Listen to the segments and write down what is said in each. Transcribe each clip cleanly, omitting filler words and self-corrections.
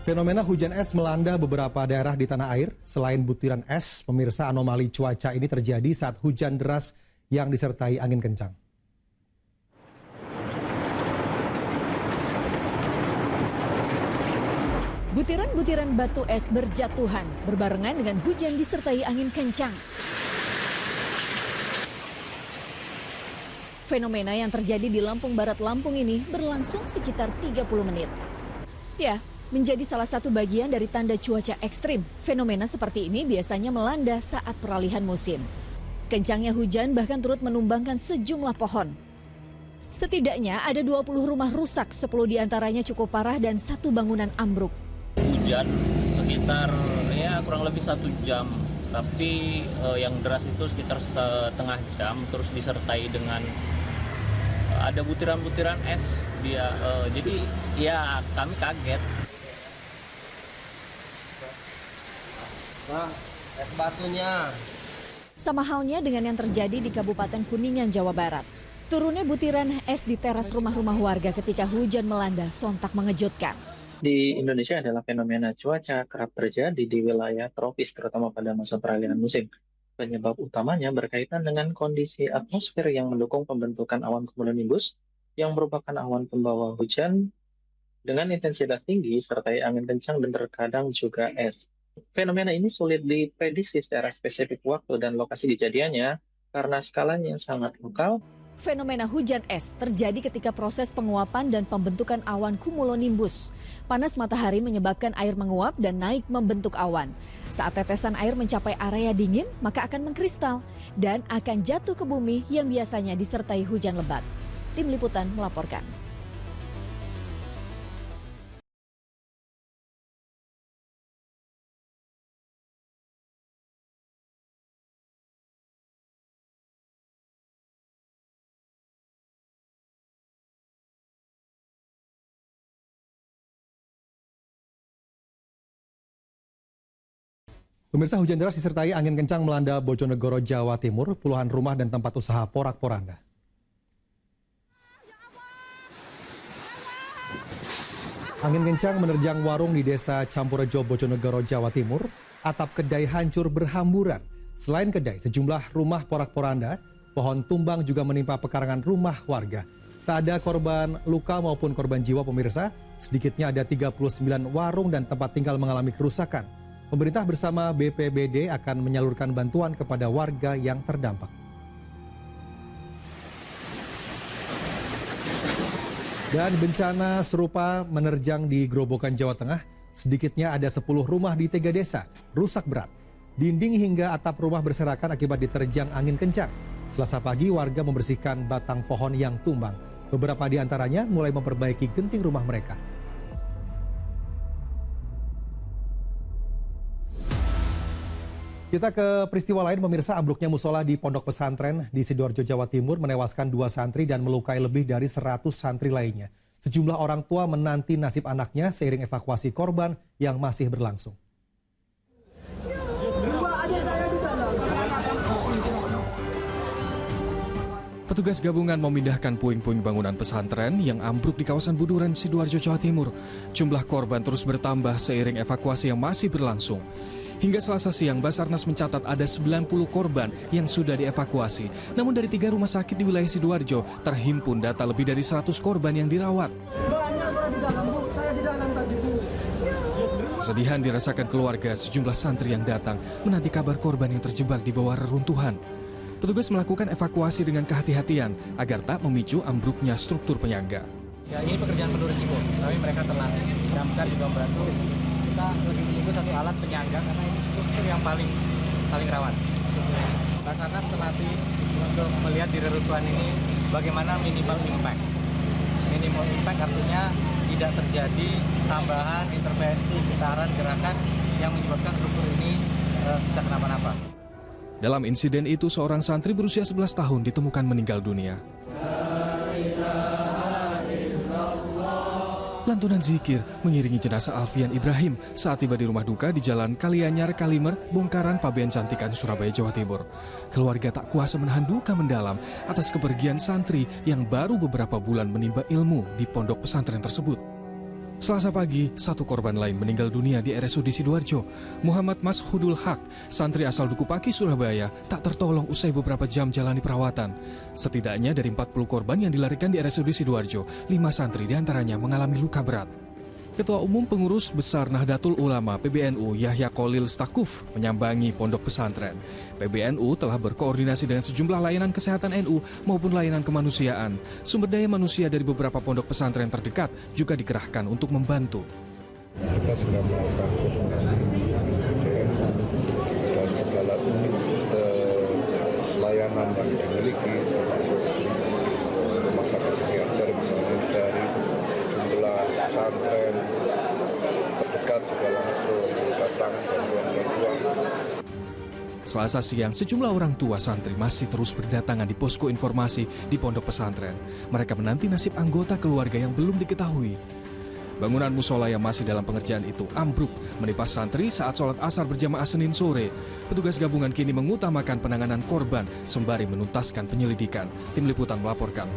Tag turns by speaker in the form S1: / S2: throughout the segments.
S1: Fenomena hujan es melanda beberapa daerah di tanah air. Selain butiran es, pemirsa, anomali cuaca ini terjadi saat hujan deras yang disertai angin kencang.
S2: Butiran-butiran batu es berjatuhan berbarengan dengan hujan disertai angin kencang. Fenomena yang terjadi di Lampung Barat Lampung ini berlangsung sekitar 30 menit. Ya, menjadi salah satu bagian dari tanda cuaca ekstrim. Fenomena seperti ini biasanya melanda saat peralihan musim. Kencangnya hujan bahkan turut menumbangkan sejumlah pohon. Setidaknya ada 20 rumah rusak, 10 diantaranya cukup parah dan 1 bangunan ambruk.
S3: Hujan sekitar kurang lebih 1 jam, tapi yang deras itu sekitar setengah jam, terus disertai dengan ada butiran-butiran es. Jadi ya kami kaget.
S4: Nah, es batunya.
S2: Sama halnya dengan yang terjadi di Kabupaten Kuningan, Jawa Barat. Turunnya butiran es di teras rumah-rumah warga ketika hujan melanda sontak mengejutkan.
S5: Di Indonesia adalah fenomena cuaca kerap terjadi di wilayah tropis, terutama pada masa peralihan musim. Penyebab utamanya berkaitan dengan kondisi atmosfer yang mendukung pembentukan awan cumulonimbus, yang merupakan awan pembawa hujan dengan intensitas tinggi, sertai angin kencang dan terkadang juga es. Fenomena ini sulit diprediksi secara spesifik waktu dan lokasi kejadiannya karena skalanya yang sangat lokal.
S2: Fenomena hujan es terjadi ketika proses penguapan dan pembentukan awan cumulonimbus. Panas matahari menyebabkan air menguap dan naik membentuk awan. Saat tetesan air mencapai area dingin, maka akan mengkristal dan akan jatuh ke bumi yang biasanya disertai hujan lebat. Tim Liputan melaporkan.
S1: Pemirsa, hujan deras disertai angin kencang melanda Bojonegoro, Jawa Timur. Puluhan rumah dan tempat usaha porak-poranda. Angin kencang menerjang warung di desa Campurejo, Bojonegoro, Jawa Timur. Atap kedai hancur berhamburan. Selain kedai, sejumlah rumah porak-poranda, pohon tumbang juga menimpa pekarangan rumah warga. Tak ada korban luka maupun korban jiwa, pemirsa. Sedikitnya ada 39 warung dan tempat tinggal mengalami kerusakan. Pemerintah bersama BPBD akan menyalurkan bantuan kepada warga yang terdampak. Dan bencana serupa menerjang di Grobogan, Jawa Tengah. Sedikitnya ada 10 rumah di 3 desa rusak berat. Dinding hingga atap rumah berserakan akibat diterjang angin kencang. Selasa pagi warga membersihkan batang pohon yang tumbang. Beberapa di antaranya mulai memperbaiki genting rumah mereka. Kita ke peristiwa lain, pemirsa. Ambruknya musola di Pondok Pesantren di Sidoarjo, Jawa Timur menewaskan 2 santri dan melukai lebih dari 100 santri lainnya. Sejumlah orang tua menanti nasib anaknya seiring evakuasi korban yang masih berlangsung.
S6: Petugas gabungan memindahkan puing-puing bangunan pesantren yang ambruk di kawasan Buduran, Sidoarjo, Jawa Timur. Jumlah korban terus bertambah seiring evakuasi yang masih berlangsung. Hingga Selasa siang, Basarnas mencatat ada 90 korban yang sudah dievakuasi. Namun dari 3 rumah sakit di wilayah Sidoarjo, terhimpun data lebih dari 100 korban yang dirawat.
S4: Banyak orang di dalam, Bu. Saya di dalam tadi, Bu.
S6: Kesedihan dirasakan keluarga sejumlah santri yang datang menanti kabar korban yang terjebak di bawah reruntuhan. Petugas melakukan evakuasi dengan kehati-hatian agar tak memicu ambruknya struktur penyangga.
S7: Ya, ini pekerjaan penuh risiko, tapi mereka terlatih. Damkar juga membantu. Kita lebih menunggu 1 alat penyangga karena ini struktur yang paling rawan. Basarnas terlatih untuk melihat di reruntuhan ini bagaimana minimal impact. Minimal impact artinya tidak terjadi tambahan intervensi, getaran, gerakan yang menyebabkan struktur ini bisa kenapa-napa.
S6: Dalam insiden itu, seorang santri berusia 11 tahun ditemukan meninggal dunia. Lantunan zikir mengiringi jenazah Alfian Ibrahim saat tiba di rumah duka di Jalan Kalianyar, Kalimer, Bongkaran, Pabean Cantikan, Surabaya, Jawa Timur. Keluarga tak kuasa menahan duka mendalam atas kepergian santri yang baru beberapa bulan menimba ilmu di pondok pesantren tersebut. Selasa pagi, satu korban lain meninggal dunia di RSUD Sidoarjo. Muhammad Mashudul Haq, santri asal Duku Paki, Surabaya, tak tertolong usai beberapa jam jalani perawatan. Setidaknya dari 40 korban yang dilarikan di RSUD Sidoarjo, 5 santri diantaranya mengalami luka berat. Ketua Umum Pengurus Besar Nahdlatul Ulama PBNU Yahya Khalil Stakuf menyambangi pondok pesantren. PBNU telah berkoordinasi dengan sejumlah layanan kesehatan NU maupun layanan kemanusiaan. Sumber daya manusia dari beberapa pondok pesantren terdekat juga dikerahkan untuk membantu.
S8: Kita sudah melakukan koordinasi dan segala unit layanan yang dimiliki, termasuk rumah sakit psikiater misalnya dari sejumlah pesantren terdekat juga langsung datang bantuan-bantuan.
S6: Selasa siang, sejumlah orang tua santri masih terus berdatangan di posko informasi di pondok pesantren. Mereka menanti nasib anggota keluarga yang belum diketahui. Bangunan musola yang masih dalam pengerjaan itu ambruk menimpa santri saat sholat asar berjamaah Senin sore. Petugas gabungan kini mengutamakan penanganan korban sembari menuntaskan penyelidikan. Tim Liputan melaporkan.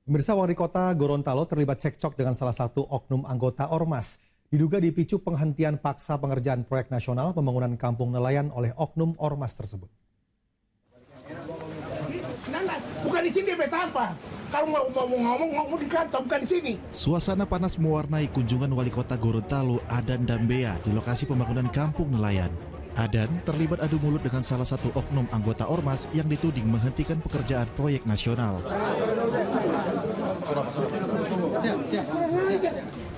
S1: Pemirsa, wali kota Gorontalo terlibat cekcok dengan salah satu oknum anggota Ormas. Diduga dipicu penghentian paksa pengerjaan proyek nasional pembangunan kampung nelayan oleh oknum Ormas tersebut.
S9: Bukan di sini, beta apa? Kalau mau ngomong di kantor, bukan di sini.
S10: Suasana panas mewarnai kunjungan wali kota Gorontalo Adan Dambea di lokasi pembangunan kampung nelayan. Adan terlibat adu mulut dengan salah satu oknum anggota Ormas yang dituding menghentikan pekerjaan proyek nasional.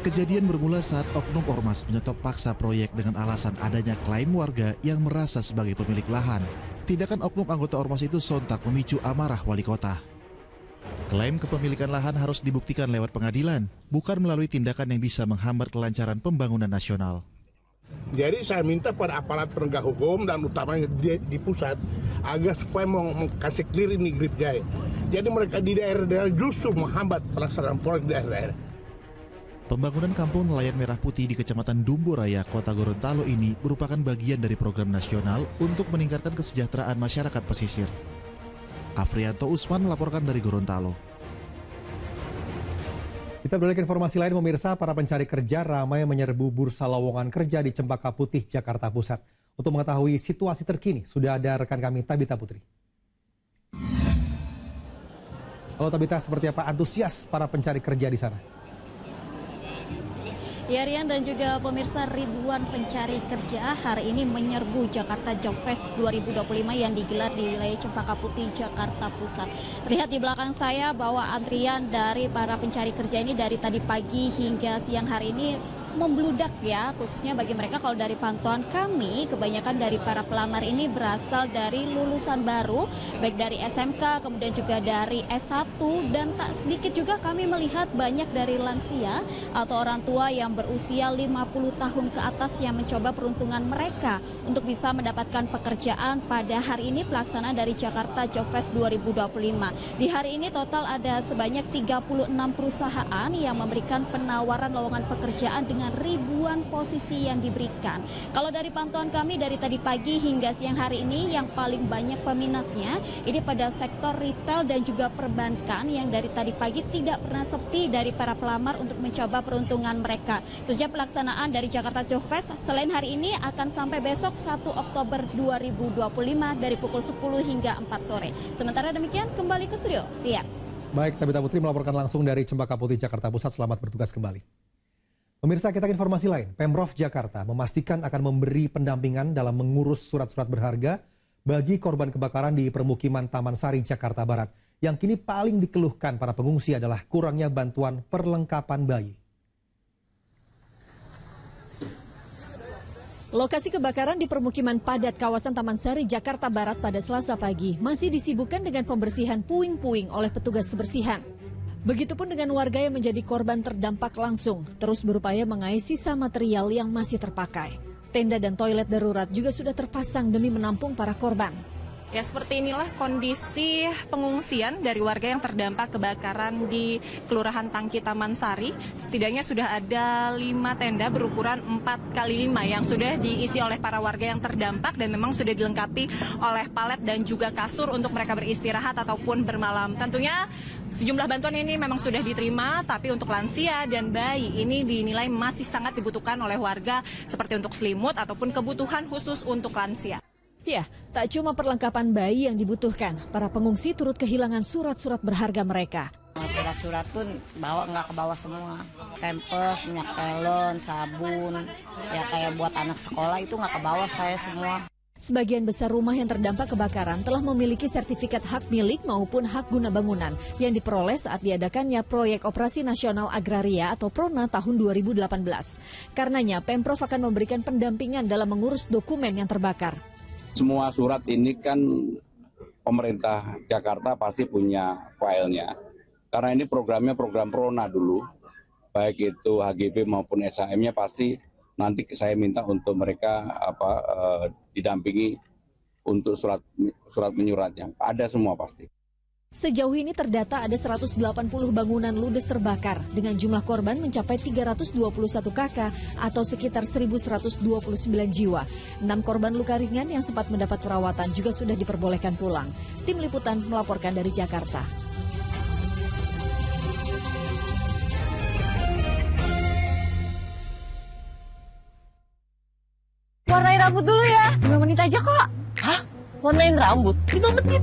S10: Kejadian bermula saat oknum Ormas menyetop paksa proyek dengan alasan adanya klaim warga yang merasa sebagai pemilik lahan. Tindakan oknum anggota Ormas itu sontak memicu amarah wali kota. Klaim kepemilikan lahan harus dibuktikan lewat pengadilan, bukan melalui tindakan yang bisa menghambat kelancaran pembangunan nasional.
S9: Jadi saya minta pada aparat penegak hukum dan utamanya di pusat agar supaya kasih clear ini grip jaya. Jadi mereka di daerah-daerah justru menghambat pelaksanaan proyek di daerah-daerah.
S10: Pembangunan kampung nelayan merah putih di Kecamatan Dumburaya, Kota Gorontalo ini merupakan bagian dari program nasional untuk meningkatkan kesejahteraan masyarakat pesisir. Afrianto Usman melaporkan dari Gorontalo.
S1: Kita beralih ke informasi lain, pemirsa. Para pencari kerja ramai menyerbu bursa lowongan kerja di Cempaka Putih, Jakarta Pusat. Untuk mengetahui situasi terkini, sudah ada rekan kami Tabita Putri. Halo Tabita, seperti apa antusias para pencari kerja di sana?
S11: Ya Rian dan juga pemirsa, ribuan pencari kerja hari ini menyerbu Jakarta Job Fest 2025 yang digelar di wilayah Cempaka Putih, Jakarta Pusat. Terlihat di belakang saya bahwa antrian dari para pencari kerja ini dari tadi pagi hingga siang hari ini membludak ya, khususnya bagi mereka. Kalau dari pantauan kami, kebanyakan dari para pelamar ini berasal dari lulusan baru, baik dari SMK, kemudian juga dari S1, dan tak sedikit juga kami melihat banyak dari lansia atau orang tua yang berusia 50 tahun ke atas yang mencoba peruntungan mereka untuk bisa mendapatkan pekerjaan pada hari ini pelaksanaan dari Jakarta Job Fest 2025. Di hari ini total ada sebanyak 36 perusahaan yang memberikan penawaran lowongan pekerjaan dengan ribuan posisi yang diberikan. Kalau dari pantauan kami dari tadi pagi hingga siang hari ini, yang paling banyak peminatnya ini pada sektor retail dan juga perbankan yang dari tadi pagi tidak pernah sepi dari para pelamar untuk mencoba peruntungan mereka. Khususnya pelaksanaan dari Jakarta Job Fest selain hari ini akan sampai besok 1 Oktober 2025 dari pukul 10 hingga 4 sore. Sementara demikian, kembali ke studio. Lihat.
S1: Baik, Tabita Putri melaporkan langsung dari Cempaka Putih, Jakarta Pusat. Selamat bertugas kembali. Pemirsa, kita ke informasi lain. Pemprov Jakarta memastikan akan memberi pendampingan dalam mengurus surat-surat berharga bagi korban kebakaran di permukiman Taman Sari, Jakarta Barat. Yang kini paling dikeluhkan para pengungsi adalah kurangnya bantuan perlengkapan bayi.
S2: Lokasi kebakaran di permukiman padat kawasan Taman Sari, Jakarta Barat pada Selasa pagi masih disibukkan dengan pembersihan puing-puing oleh petugas kebersihan. Begitupun dengan warga yang menjadi korban terdampak langsung, terus berupaya mengais sisa material yang masih terpakai. Tenda dan toilet darurat juga sudah terpasang demi menampung para korban.
S12: Ya, seperti inilah kondisi pengungsian dari warga yang terdampak kebakaran di Kelurahan Tangki Taman Sari. Setidaknya sudah ada 5 tenda berukuran 4x5 yang sudah diisi oleh para warga yang terdampak dan memang sudah dilengkapi oleh palet dan juga kasur untuk mereka beristirahat ataupun bermalam. Tentunya sejumlah bantuan ini memang sudah diterima, tapi untuk lansia dan bayi ini dinilai masih sangat dibutuhkan oleh warga seperti untuk selimut ataupun kebutuhan khusus untuk lansia.
S2: Ya, tak cuma perlengkapan bayi yang dibutuhkan, para pengungsi turut kehilangan surat-surat berharga mereka.
S13: Surat-surat pun nggak ke bawah semua. Pampers, minyak pelon, sabun, ya kayak buat anak sekolah itu nggak ke bawah saya semua.
S2: Sebagian besar rumah yang terdampak kebakaran telah memiliki sertifikat hak milik maupun hak guna bangunan yang diperoleh saat diadakannya Proyek Operasi Nasional Agraria atau PRONA tahun 2018. Karenanya, Pemprov akan memberikan pendampingan dalam mengurus dokumen yang terbakar.
S14: Semua surat ini kan pemerintah Jakarta pasti punya filenya. Karena ini programnya program PRONA dulu, baik itu HGB maupun SHM-nya pasti nanti saya minta untuk mereka didampingi untuk surat menyuratnya. Ada semua pasti.
S2: Sejauh ini terdata ada 180 bangunan ludes terbakar dengan jumlah korban mencapai 321 kakak atau sekitar 1.129 jiwa. 6 korban luka ringan yang sempat mendapat perawatan juga sudah diperbolehkan pulang. Tim Liputan melaporkan dari Jakarta.
S15: Warnain rambut dulu ya, 5 menit aja kok. Hah? Warnain rambut? 5 menit?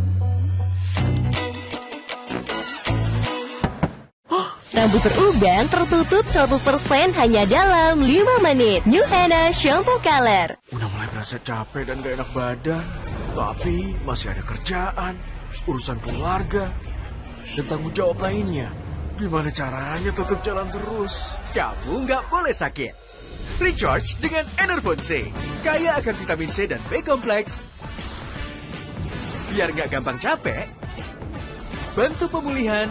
S15: Rambut beruban tertutup 100% hanya dalam 5 menit. New Henna Shampoo Color.
S16: Udah mulai berasa capek dan gak enak badan. Tapi masih ada kerjaan, urusan keluarga, dan tanggung jawab lainnya. Gimana caranya tetap jalan terus? Kamu gak boleh sakit. Recharge dengan Enervon C. Kaya akan vitamin C dan B kompleks. Biar gak gampang capek, bantu pemulihan,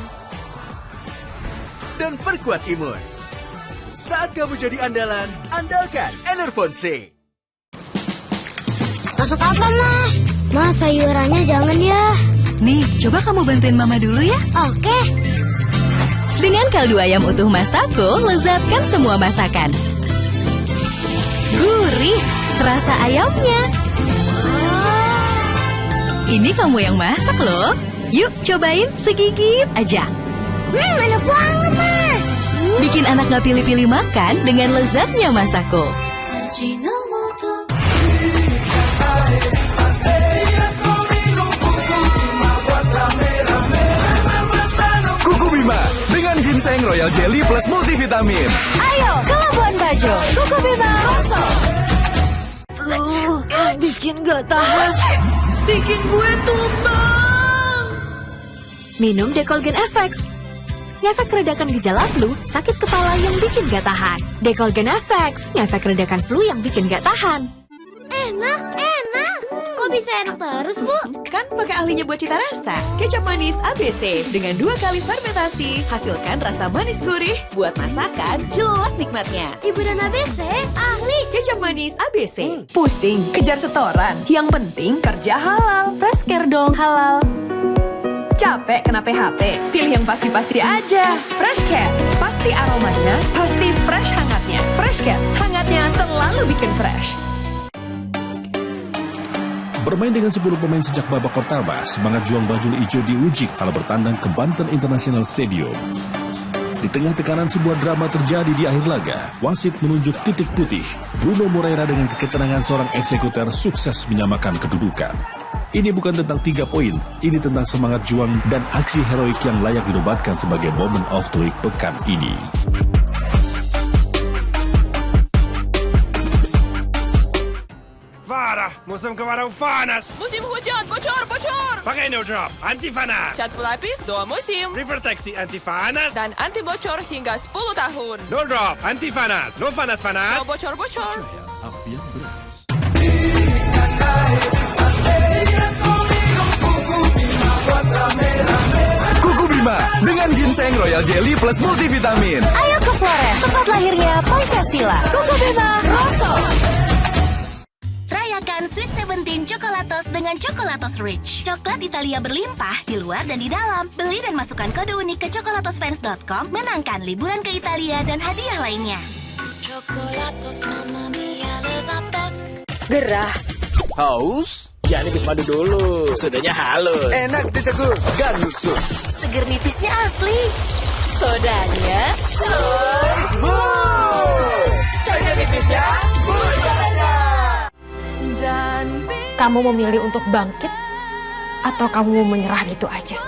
S16: dan perkuat imun. Saat kamu jadi andalan, andalkan Enervon C.
S17: Masak apa, Ma? Ma, sayurannya jangan ya.
S15: Nih, coba kamu bantuin Mama dulu ya.
S17: Oke.
S15: Dengan kaldu ayam utuh Masako, lezatkan semua masakan. Gurih, terasa ayamnya. Ini kamu yang masak loh. Yuk, cobain segigit aja.
S17: Enak banget, Ma.
S15: Bikin anak gak pilih-pilih makan dengan lezatnya Masako.
S18: Kuku Bima dengan ginseng royal jelly plus multivitamin.
S15: Ayo ke Labuan Bajo, Kuku Bima Rosso. Bikin gak tahan, bikin gue tumbang. Minum Decolgen FX. Ngefek redakan gejala flu, sakit kepala yang bikin gak tahan. Decolgen FX, ngefek redakan flu yang bikin gak tahan.
S17: Enak. Kok bisa enak terus, Bu?
S15: Kan pakai ahlinya buat cita rasa. Kecap manis ABC dengan 2 kali fermentasi, hasilkan rasa manis gurih. Buat masakan, jelas nikmatnya.
S17: Ibu dan ABC, ahli.
S15: Kecap manis ABC. Pusing, kejar setoran. Yang penting kerja halal. Fresh Care dong halal. Capek kena PHP? Pilih yang pasti-pasti aja. Fresh Care, pasti aromanya, pasti fresh hangatnya. Fresh Care, hangatnya selalu bikin fresh.
S19: Bermain dengan 10 pemain sejak babak pertama, semangat juang bajul ijo diuji kala bertandang ke Banten International Stadium. Di tengah tekanan sebuah drama terjadi di akhir laga, wasit menunjuk titik putih. Bruno Moreira dengan ketenangan seorang eksekutor sukses menyamakan kedudukan. Ini bukan tentang 3 poin, ini tentang semangat juang dan aksi heroik yang layak dinobatkan sebagai Moment of the Week pekan ini.
S20: Farah, musim kemarau panas.
S21: Musim hujan, bocor.
S20: Pakai No Drop, anti panas.
S21: Cat pelapis 2 musim.
S20: River Taxi anti panas.
S21: Dan anti bocor hingga 10 tahun.
S20: No Drop, anti panas. No panas.
S21: No bocor.
S19: Avian Brands.
S18: Kuku Bima dengan ginseng royal jelly plus multivitamin.
S15: Ayo ke Flores, tempat lahirnya Pancasila. Kuku Bima Rosso.
S22: Rayakan
S3: Gabungan Sweet 17 Chocolatos dengan Chocolatos Rich. Coklat Italia berlimpah di luar dan di dalam. Beli dan masukkan kode unik ke chocolatosfans.com, menangkan liburan ke Italia dan hadiah lainnya.
S22: Chocolatos Mamma Mia Lezatos.
S18: Gerah. Haus? Ya nipis madu dulu. Sodanya halus. Enak ditegur. Gak nusuk.
S3: Seger nipisnya asli. Sodanya
S18: Seger nipisnya budaya.
S17: Kamu memilih untuk bangkit atau kamu mau menyerah gitu aja?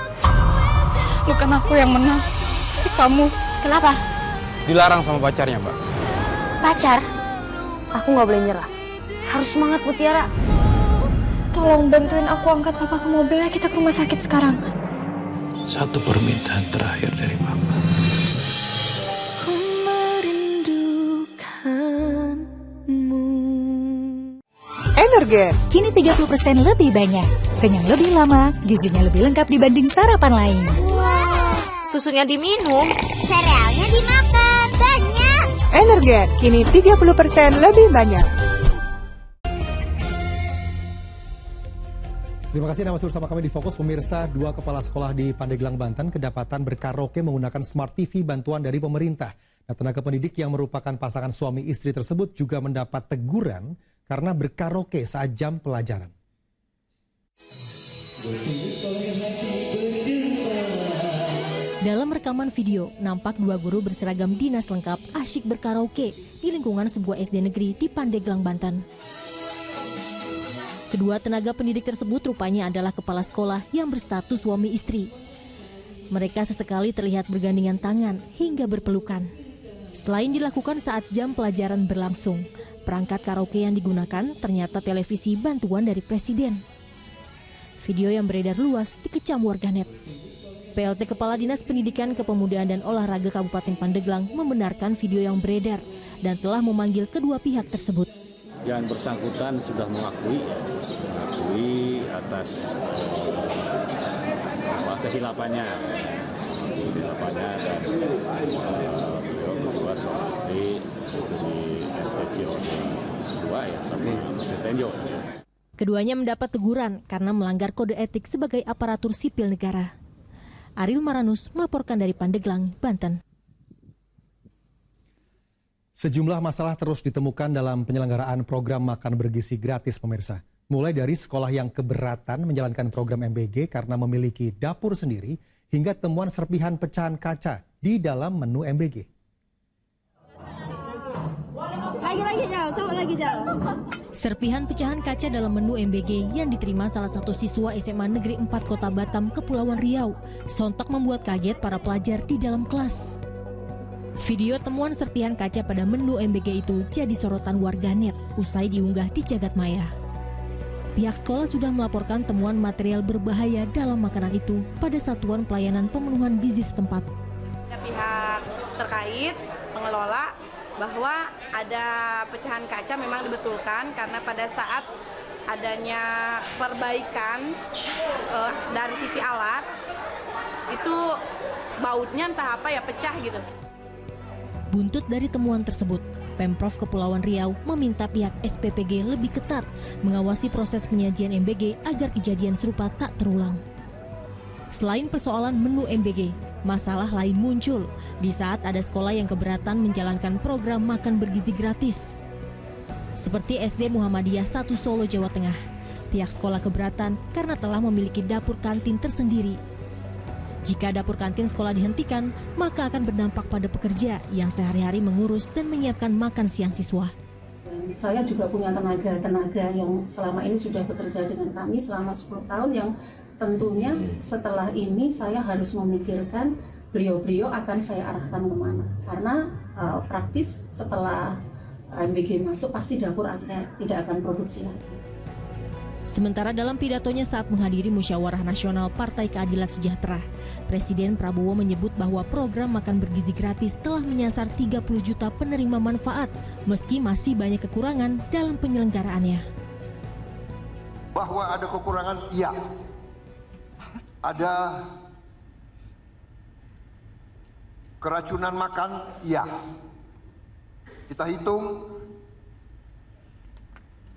S12: Bukan aku yang menang, tapi kamu.
S17: Kenapa?
S7: Dilarang sama pacarnya, Mbak.
S17: Pacar? Aku nggak boleh nyerah. Harus semangat, Mutiara. Tolong bantuin aku angkat papa ke mobilnya, kita ke rumah sakit sekarang.
S16: Satu permintaan terakhir dari Papa.
S22: Ku merindukanmu.
S23: Energen, kini 30% lebih banyak. Kenyang lebih lama, gizinya lebih lengkap dibanding sarapan lain.
S17: Susunya diminum, serealnya dimakan, banyak.
S23: Energen, kini 30% lebih banyak.
S1: Terima kasih Anda masih bersama kami di Fokus. Pemirsa, 2 kepala sekolah di Pandeglang, Banten kedapatan berkaraoke menggunakan smart TV bantuan dari pemerintah. Nah, tenaga pendidik yang merupakan pasangan suami istri tersebut juga mendapat teguran karena berkaraoke saat jam pelajaran.
S2: Dalam rekaman video, nampak 2 guru berseragam dinas lengkap asyik berkaraoke di lingkungan sebuah SD negeri di Pandeglang, Banten. Kedua tenaga pendidik tersebut rupanya adalah kepala sekolah yang berstatus suami istri. Mereka sesekali terlihat bergandengan tangan hingga berpelukan. Selain dilakukan saat jam pelajaran berlangsung, perangkat karaoke yang digunakan ternyata televisi bantuan dari Presiden. Video yang beredar luas dikecam warganet. PLT Kepala Dinas Pendidikan Kepemudaan dan Olahraga Kabupaten Pandeglang membenarkan video yang beredar dan telah memanggil kedua pihak tersebut.
S24: Yang bersangkutan sudah mengakui atas kehilafannya dan beliau membuat suami istri itu di STCO 2 ya sampai Setenjo.
S2: Keduanya mendapat teguran karena melanggar kode etik sebagai aparatur sipil negara. Ariel Maranus melaporkan dari Pandeglang, Banten.
S1: Sejumlah masalah terus ditemukan dalam penyelenggaraan program makan bergizi gratis, pemirsa. Mulai dari sekolah yang keberatan menjalankan program MBG karena memiliki dapur sendiri, hingga temuan serpihan pecahan kaca di dalam menu MBG.
S2: Serpihan pecahan kaca dalam menu MBG yang diterima salah satu siswa SMA Negeri 4 Kota Batam, Kepulauan Riau, sontak membuat kaget para pelajar di dalam kelas. Video temuan serpihan kaca pada menu MBG itu jadi sorotan warganet usai diunggah di jagat maya. Pihak sekolah sudah melaporkan temuan material berbahaya dalam makanan itu pada Satuan Pelayanan Pemenuhan Gizi setempat.
S25: Pihak terkait pengelola bahwa ada pecahan kaca memang dibetulkan karena pada saat adanya perbaikan dari sisi alat itu bautnya entah apa ya pecah gitu.
S2: Buntut dari temuan tersebut, Pemprov Kepulauan Riau meminta pihak SPPG lebih ketat mengawasi proses penyajian MBG agar kejadian serupa tak terulang. Selain persoalan menu MBG, masalah lain muncul di saat ada sekolah yang keberatan menjalankan program makan bergizi gratis. Seperti SD Muhammadiyah 1 Solo, Jawa Tengah. Pihak sekolah keberatan karena telah memiliki dapur kantin tersendiri. Jika dapur kantin sekolah dihentikan, maka akan berdampak pada pekerja yang sehari-hari mengurus dan menyiapkan makan siang siswa.
S26: Saya juga punya tenaga yang selama ini sudah bekerja dengan kami selama 10 tahun yang tentunya setelah ini saya harus memikirkan beliau-beliau akan saya arahkan kemana. Karena praktis setelah MBG masuk pasti dapur tidak akan produksi lagi.
S2: Sementara dalam pidatonya saat menghadiri Musyawarah Nasional Partai Keadilan Sejahtera, Presiden Prabowo menyebut bahwa program makan bergizi gratis telah menyasar 30 juta penerima manfaat, meski masih banyak kekurangan dalam penyelenggaraannya.
S27: Bahwa ada kekurangan, iya. Ada keracunan makan, iya. Kita hitung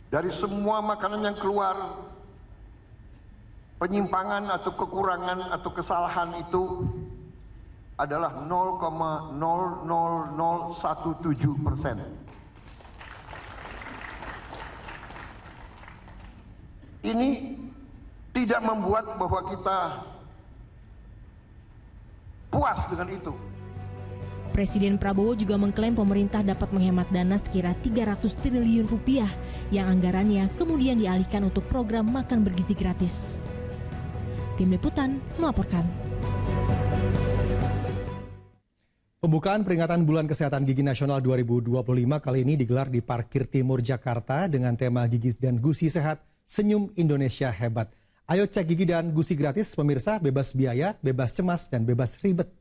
S27: dari semua makanan yang keluar, penyimpangan atau kekurangan atau kesalahan itu adalah 0,00017%. Ini tidak membuat bahwa kita puas dengan itu.
S4: Presiden Prabowo juga mengklaim pemerintah dapat menghemat dana sekira 300 triliun rupiah yang anggarannya kemudian dialihkan untuk program makan bergizi gratis. Tim Liputan melaporkan.
S1: Pembukaan peringatan Bulan Kesehatan Gigi Nasional 2025 kali ini digelar di Parkir Timur Jakarta dengan tema Gigi dan Gusi Sehat, Senyum Indonesia Hebat. Ayo cek gigi dan gusi gratis, pemirsa, bebas biaya, bebas cemas, dan bebas ribet.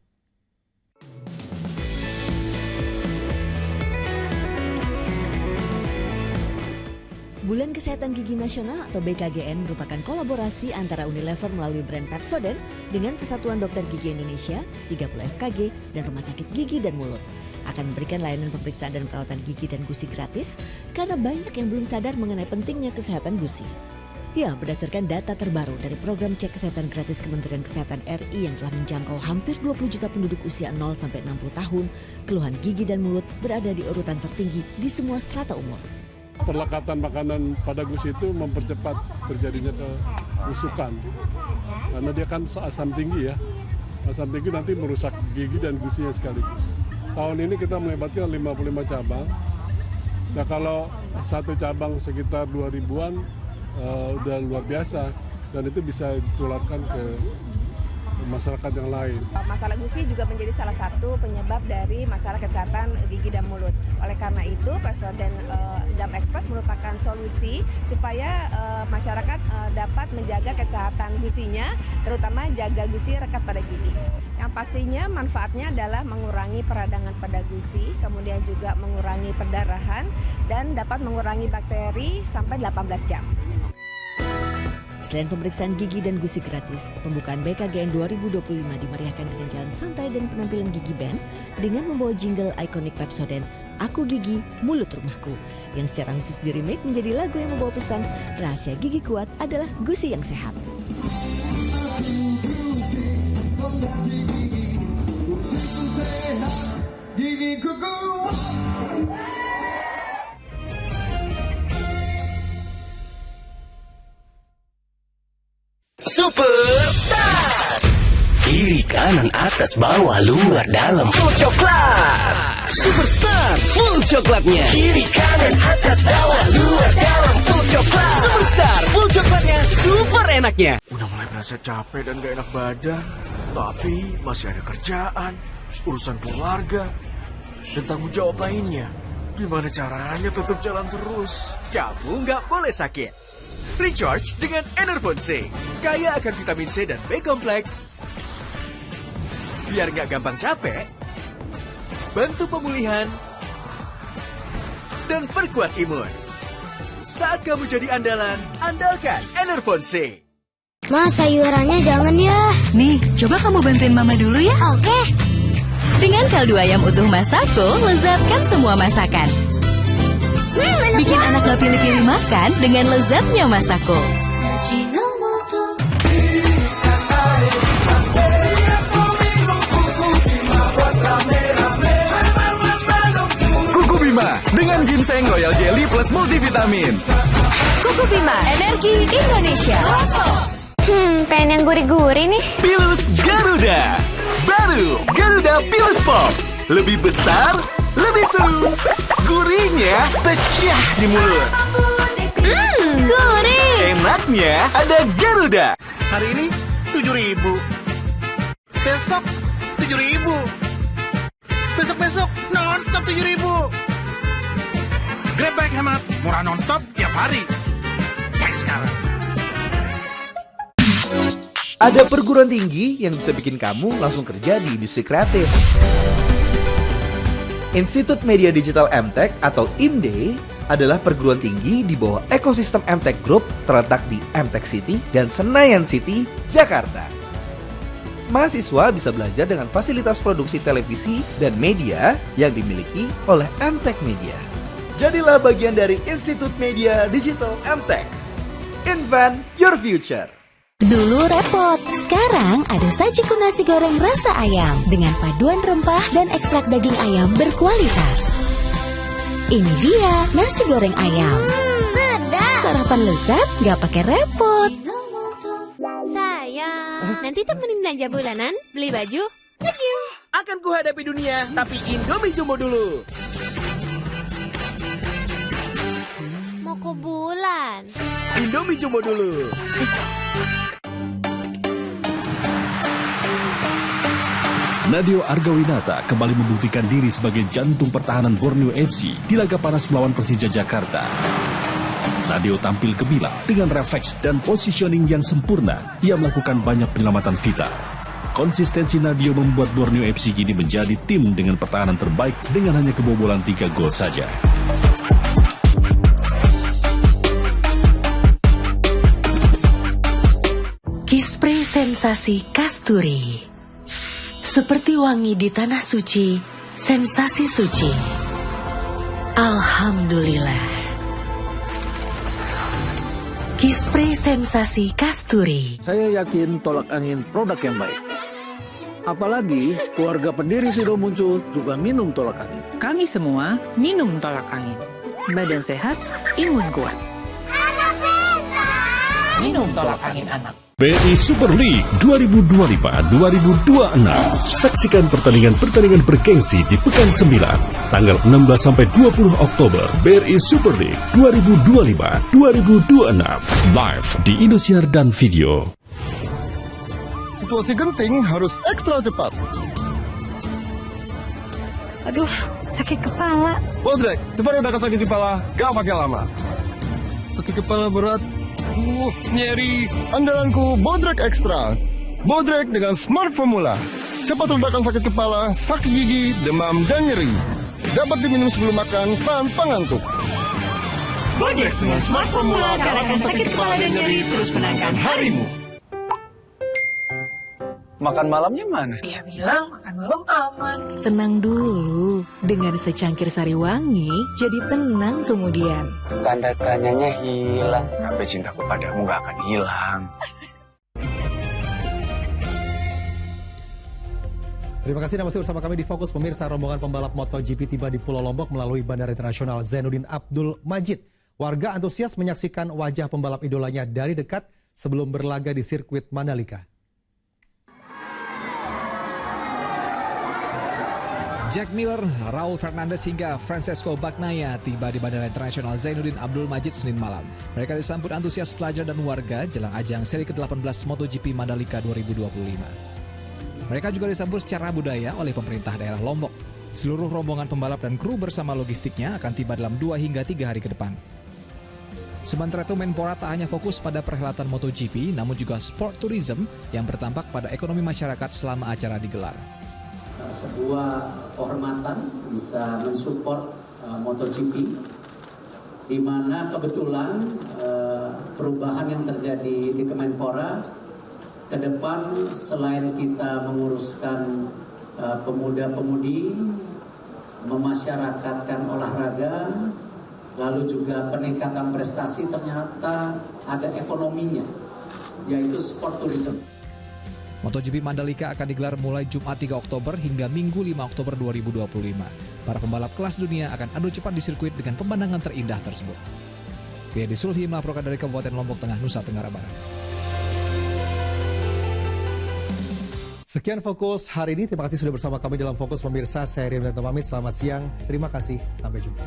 S2: Bulan Kesehatan Gigi Nasional atau BKGN merupakan kolaborasi antara Unilever melalui brand Pepsodent dengan Persatuan Dokter Gigi Indonesia, 30 FKG, dan Rumah Sakit Gigi dan Mulut. Akan memberikan layanan pemeriksaan dan perawatan gigi dan gusi gratis karena banyak yang belum sadar mengenai pentingnya kesehatan gusi. Ya, berdasarkan data terbaru dari program cek kesehatan gratis Kementerian Kesehatan RI yang telah menjangkau hampir 20 juta penduduk usia 0-60 tahun, keluhan gigi dan mulut berada di urutan tertinggi di semua strata umur.
S5: Perlekatan makanan pada gusi itu mempercepat terjadinya kerusakan karena dia kan asam tinggi ya. Asam tinggi nanti merusak gigi dan gusinya sekaligus. Tahun ini kita melibatkan 55 cabang. Nah kalau satu cabang sekitar 2.000-an udah luar biasa dan itu bisa ditularkan ke masyarakat yang lain.
S6: Masalah gusi juga menjadi salah satu penyebab dari masalah kesehatan gigi dan mulut. Oleh karena itu, Pepsodent Gum Expert merupakan solusi supaya masyarakat dapat menjaga kesehatan gusinya, terutama jaga gusi rekat pada gigi. Yang pastinya manfaatnya adalah mengurangi peradangan pada gusi, kemudian juga mengurangi perdarahan, dan dapat mengurangi bakteri sampai 18 jam.
S2: Selain pemeriksaan gigi dan gusi gratis, pembukaan BKGN 2025 dimeriahkan dengan jalan santai dan penampilan gigi band dengan membawa jingle ikonik Pepsodent, Aku Gigi, Mulut Rumahku, yang secara khusus di-remake menjadi lagu yang membawa pesan rahasia gigi kuat adalah gusi yang sehat.
S18: Superstar. Kiri kanan atas bawah luar dalam full coklat. Superstar full coklatnya. Kiri kanan atas bawah luar dalam full coklat. Superstar full coklatnya super enaknya.
S16: Udah mulai berasa capek dan gak enak badan, tapi masih ada kerjaan, urusan keluarga, dan tanggung jawab lainnya. Gimana caranya tetap jalan terus?
S18: Kamu nggak boleh sakit. Recharge dengan Enervon C. Kaya akan vitamin C dan B kompleks. Biar nggak gampang capek, bantu pemulihan, dan perkuat imun. Saat kamu jadi andalan, andalkan Enervon C.
S17: Ma, sayurannya jangan ya.
S15: Nih, coba kamu bantuin mama dulu ya.
S17: Oke.
S15: Dengan kaldu ayam utuh Masako, lezatkan semua masakan. Bikin anak gak pilih-pilih makan dengan lezatnya Masako.
S18: Kuku Bima dengan ginseng royal jelly plus multivitamin.
S15: Kuku Bima, energi Indonesia.
S17: Pengen yang gurih-gurih nih.
S18: Pilus Garuda. Baru Garuda Pilus Pop. Lebih besar, lebih seru. Gurihnya pecah di mulut.
S17: Gurih.
S18: Enaknya ada Garuda.
S8: Hari ini 7.000. Besok 7.000. Besok non-stop 7.000. Grab bike hemat, murah non-stop tiap hari. Cek sekarang.
S9: Ada perguruan tinggi yang bisa bikin kamu langsung kerja di industri kreatif. Institut Media Digital MTech atau IMD adalah perguruan tinggi di bawah ekosistem MTech Group terletak di MTech City dan Senayan City, Jakarta. Mahasiswa bisa belajar dengan fasilitas produksi televisi dan media yang dimiliki oleh MTech Media. Jadilah bagian dari Institut Media Digital MTech. Invent your future.
S23: Dulu repot, sekarang ada sajiku nasi goreng rasa ayam dengan paduan rempah dan ekstrak daging ayam berkualitas. Ini dia nasi goreng ayam. Sarapan lezat, gak pakai repot.
S10: Sayang, nanti temenin belanja bulanan, beli baju, nge-gym.
S18: Akan kuhadapi dunia, tapi Indomie Jumbo dulu.
S10: Mau ke bulan.
S18: Indomie Jumbo dulu.
S11: Nadeo Argawinata kembali membuktikan diri sebagai jantung pertahanan Borneo FC di laga panas melawan Persija Jakarta. Nadeo tampil gemilang dengan refleks dan positioning yang sempurna. Ia melakukan banyak penyelamatan vital. Konsistensi Nadeo membuat Borneo FC kini menjadi tim dengan pertahanan terbaik dengan hanya kebobolan 3 gol saja.
S23: Kispray Sensasi Kasturi. Seperti wangi di tanah suci, sensasi suci. Alhamdulillah. Kispray Sensasi Kasturi.
S13: Saya yakin tolak angin produk yang baik. Apalagi keluarga pendiri Sido Muncul juga minum tolak angin.
S14: Kami semua minum tolak angin. Badan sehat, imun kuat.
S13: Minum tolak angin anak.
S11: BRI Super League 2025-2026. Saksikan pertandingan-pertandingan bergengsi di Pekan 9, tanggal 16 sampai 20 Oktober. BRI Super League 2025-2026 live di Indosiar dan video.
S19: Situasi genting harus ekstra cepat.
S14: Aduh, sakit kepala.
S19: Bodrek, cepat redakan sakit kepala, gak pakai lama. Sakit kepala berat. Nyeri. Andalanku Bodrek Extra. Bodrek dengan Smart Formula. Cepat redakan sakit kepala, sakit gigi, demam, dan nyeri. Dapat diminum sebelum makan tanpa ngantuk.
S14: Bodrek dengan Smart Formula kalahkan sakit kepala dan nyeri, terus menangkan harimu.
S13: Makan malamnya mana?
S14: Dia bilang makan malam aman.
S20: Tenang dulu, dengan secangkir sari wangi, jadi tenang kemudian.
S13: Tanda tanyanya hilang. Tapi cintaku padamu gak akan hilang.
S1: Terima kasih Anda masih bersama kami di Fokus. Pemirsa, rombongan pembalap MotoGP tiba di Pulau Lombok melalui Bandara Internasional Zainuddin Abdul Majid. Warga antusias menyaksikan wajah pembalap idolanya dari dekat sebelum berlaga di sirkuit Mandalika.
S21: Jack Miller, Raul Fernandez hingga Francesco Bagnaia tiba di Bandara Internasional Zainuddin Abdul Majid Senin malam. Mereka disambut antusias pelajar dan warga jelang ajang seri ke-18 MotoGP Mandalika 2025. Mereka juga disambut secara budaya oleh pemerintah daerah Lombok. Seluruh rombongan pembalap dan kru bersama logistiknya akan tiba dalam 2 hingga 3 hari ke depan. Sementara itu, Menpora tak hanya fokus pada perhelatan MotoGP, namun juga sport tourism yang bertampak pada ekonomi masyarakat selama acara digelar.
S28: Sebuah kehormatan bisa mensupport MotoGP, di mana kebetulan perubahan yang terjadi di Kemenpora ke depan selain kita menguruskan pemuda-pemudi, memasyarakatkan olahraga, lalu juga peningkatan prestasi, ternyata ada ekonominya, yaitu sport tourism.
S21: MotoGP Mandalika akan digelar mulai Jumat 3 Oktober hingga Minggu 5 Oktober 2025. Para pembalap kelas dunia akan adu cepat di sirkuit dengan pemandangan terindah tersebut. Piedi Sulhi melaporkan dari Kabupaten Lombok Tengah, Nusa Tenggara Barat.
S1: Sekian Fokus hari ini. Terima kasih sudah bersama kami dalam Fokus pemirsa. Saya Rian dan pamit. Selamat siang. Terima kasih. Sampai jumpa.